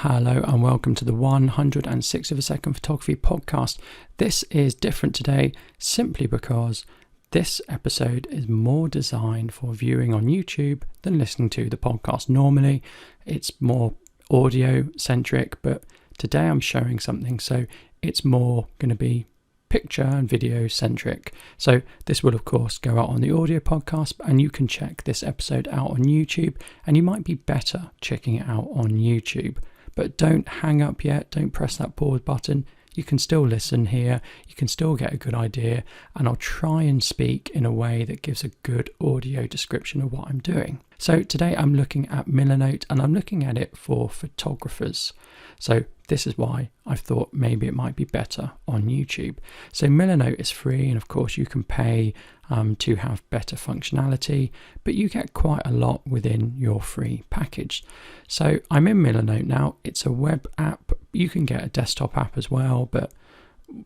Hello and welcome to the 106 of a second photography podcast. This is different today simply because this episode is more designed for viewing on YouTube than listening to the podcast. Normally it's more audio centric, but today I'm showing something, so it's more going to be picture and video centric. So this will of course go out on the audio podcast, and you can check this episode out on YouTube, and you might be better checking it out on YouTube. But don't hang up yet, don't press that pause button. You can still listen here, you can still get a good idea, and I'll try and speak in a way that gives a good audio description of what I'm doing. So today I'm looking at Milanote, and I'm looking at it for photographers. So this is why I thought maybe it might be better on YouTube. So Milanote is free, and of course you can pay to have better functionality, but you get quite a lot within your free package. So I'm in Milanote now. It's a web app. You can get a desktop app as well, but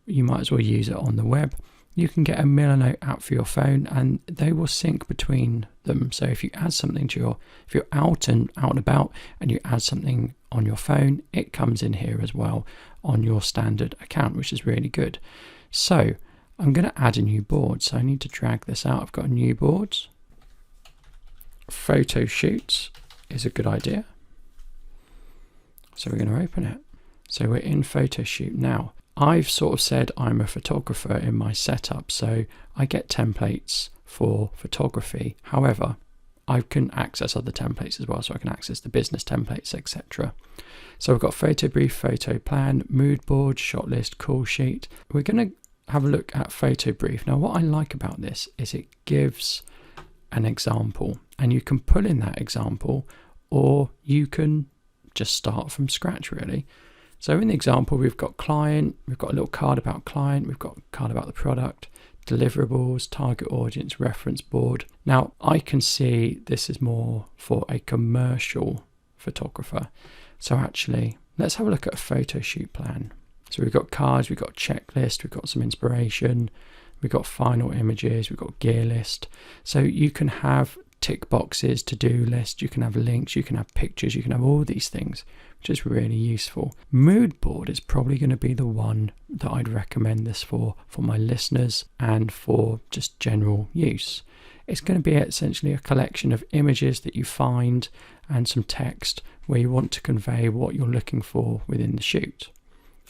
you might as well use it on the web. You can get a Milanote app for your phone, and they will sync between them. So if you add something to if you're out and about and you add something on your phone, it comes in here as well on your standard account, which is really good. So I'm going to add a new board. So I need to drag this out. I've got a new board. Photoshoots is a good idea. So we're going to open it. So we're in Photoshoot now. I've sort of said I'm a photographer in my setup, so I get templates for photography. However, I can access other templates as well, so I can access the business templates, etc. So I've got photo brief, photo plan, mood board, shot list, call sheet. We're going to have a look at photo brief. Now, what I like about this is it gives an example, and you can pull in that example, or you can just start from scratch, really. So in the example, we've got client, we've got a little card about client, we've got a card about the product, deliverables, target audience, reference board. Now, I can see this is more for a commercial photographer. So actually, let's have a look at a photo shoot plan. So we've got cards, we've got checklist, we've got some inspiration, we've got final images, we've got gear list. So you can have tick boxes, to-do list, you can have links, you can have pictures, you can have all these things, which is really useful. Mood board is probably going to be the one that I'd recommend this for my listeners and for just general use. It's going to be essentially a collection of images that you find and some text where you want to convey what you're looking for within the shoot.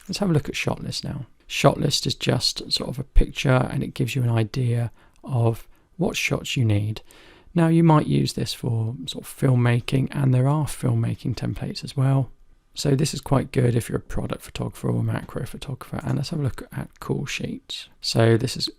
Let's have a look at shot list now. Shot list is just sort of a picture, and it gives you an idea of what shots you need. Now, you might use this for sort of filmmaking, and there are filmmaking templates as well. So this is quite good if you're a product photographer or macro photographer. And let's have a look at call sheets. So this is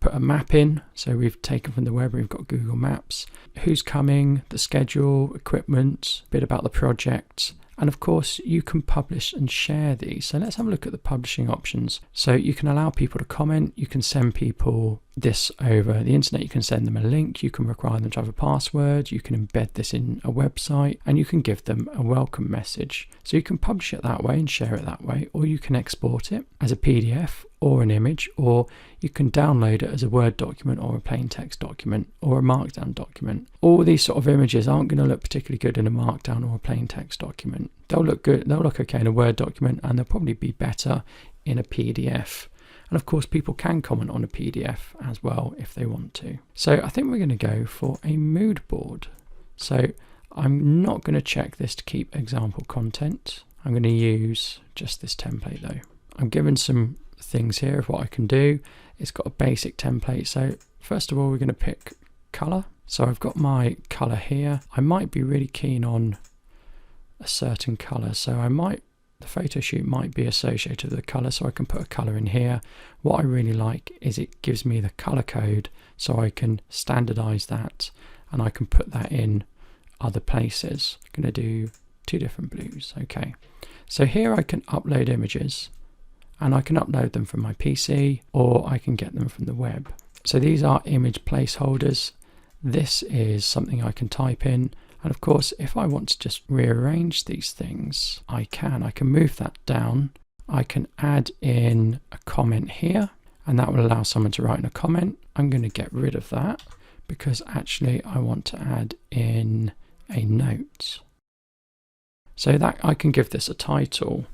put a map in. So we've taken from the web, we've got Google Maps, who's coming, the schedule, equipment, a bit about the project. And of course, you can publish and share these. So let's have a look at the publishing options. So you can allow people to comment. You can send people this over the internet. You can send them a link. You can require them to have a password. You can embed this in a website, and you can give them a welcome message. So you can publish it that way and share it that way, or you can export it as a PDF or an image, or you can download it as a Word document or a plain text document or a Markdown document. All these sort of images aren't going to look particularly good in a Markdown or a plain text document. They'll look good, they'll look okay in a Word document, and they'll probably be better in a PDF. And of course, people can comment on a PDF as well if they want to. So I think we're going to go for a mood board. So I'm not going to check this to keep example content. I'm going to use just this template though. I'm given some things here of what I can do. It's got a basic template. So first of all, we're going to pick color. So I've got my color here. I might be really keen on a certain color. So the photo shoot might be associated with the color, so I can put a color in here. What I really like is it gives me the color code, so I can standardize that and I can put that in other places. I'm going to do 2 different blues. Okay, so here I can upload images, and I can upload them from my PC, or I can get them from the web. So these are image placeholders. This is something I can type in. And of course, if I want to just rearrange these things, I can move that down. I can add in a comment here, and that will allow someone to write in a comment. I'm going to get rid of that because actually I want to add in a note. So that I can give this a title,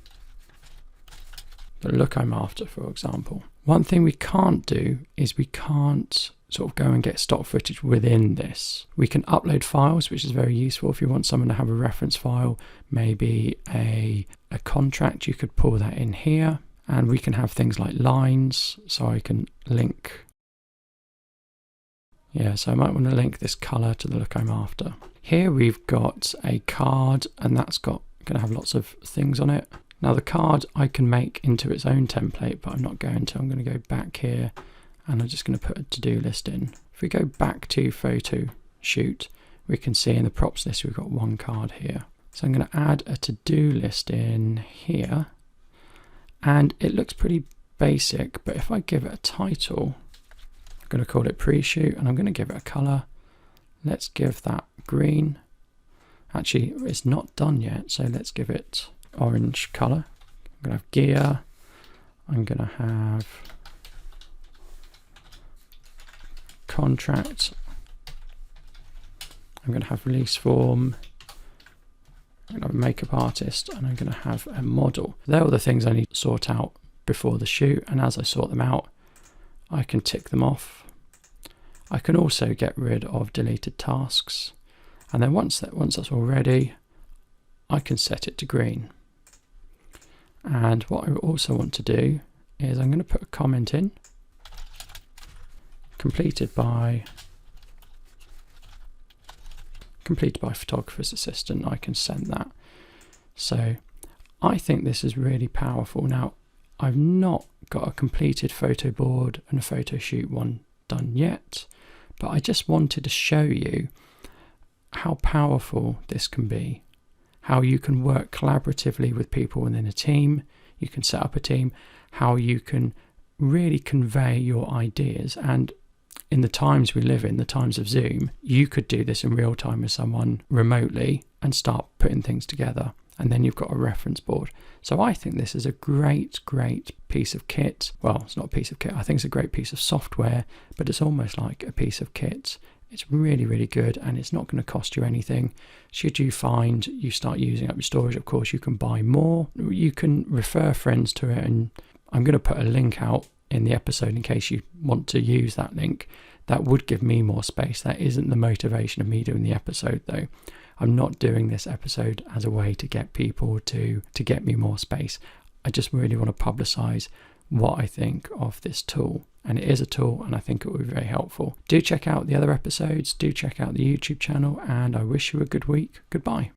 the look I'm after, for example. One thing we can't do is we can't sort of go and get stock footage within this. We can upload files, which is very useful if you want someone to have a reference file, maybe a contract, you could pull that in here. And we can have things like lines, so I can link. Yeah, so I might want to link this color to the look I'm after. Here we've got a card, and that's going to have lots of things on it. Now the card I can make into its own template, but I'm not going to. I'm going to go back here, and I'm just going to put a to-do list in. If we go back to photo shoot, we can see in the props list we've got one card here. So I'm going to add a to-do list in here. And it looks pretty basic, but if I give it a title, I'm going to call it pre-shoot, and I'm going to give it a color. Let's give that green. Actually, it's not done yet, so let's give it orange color. I'm going to have gear. I'm going to have contract. I'm going to have release form. I'm going to have a makeup artist, and I'm going to have a model. They're all the things I need to sort out before the shoot, and as I sort them out, I can tick them off. I can also get rid of deleted tasks, and then once that's all ready, I can set it to green. And what I also want to do is I'm going to put a comment in, completed by photographer's assistant. I can send that. So I think this is really powerful. Now, I've not got a completed photo board and a photo shoot one done yet, but I just wanted to show you how powerful this can be, how you can work collaboratively with people within a team. You can set up a team, how you can really convey your ideas. And in the times we live in, the times of Zoom, you could do this in real time with someone remotely and start putting things together. And then you've got a reference board. So I think this is a great piece of kit. Well, it's not a piece of kit. I think it's a great piece of software, but it's almost like a piece of kit. It's really good, and it's not going to cost you anything. Should you find you start using up your storage, of course, you can buy more. You can refer friends to it, and I'm going to put a link out in the episode in case you want to use that link. That would give me more space. That isn't the motivation of me doing the episode, though. I'm not doing this episode as a way to get people to get me more space. I just really want to publicize what I think of this tool. And it is a tool, and I think it will be very helpful. Do check out the other episodes. Do check out the YouTube channel, and I wish you a good week. Goodbye.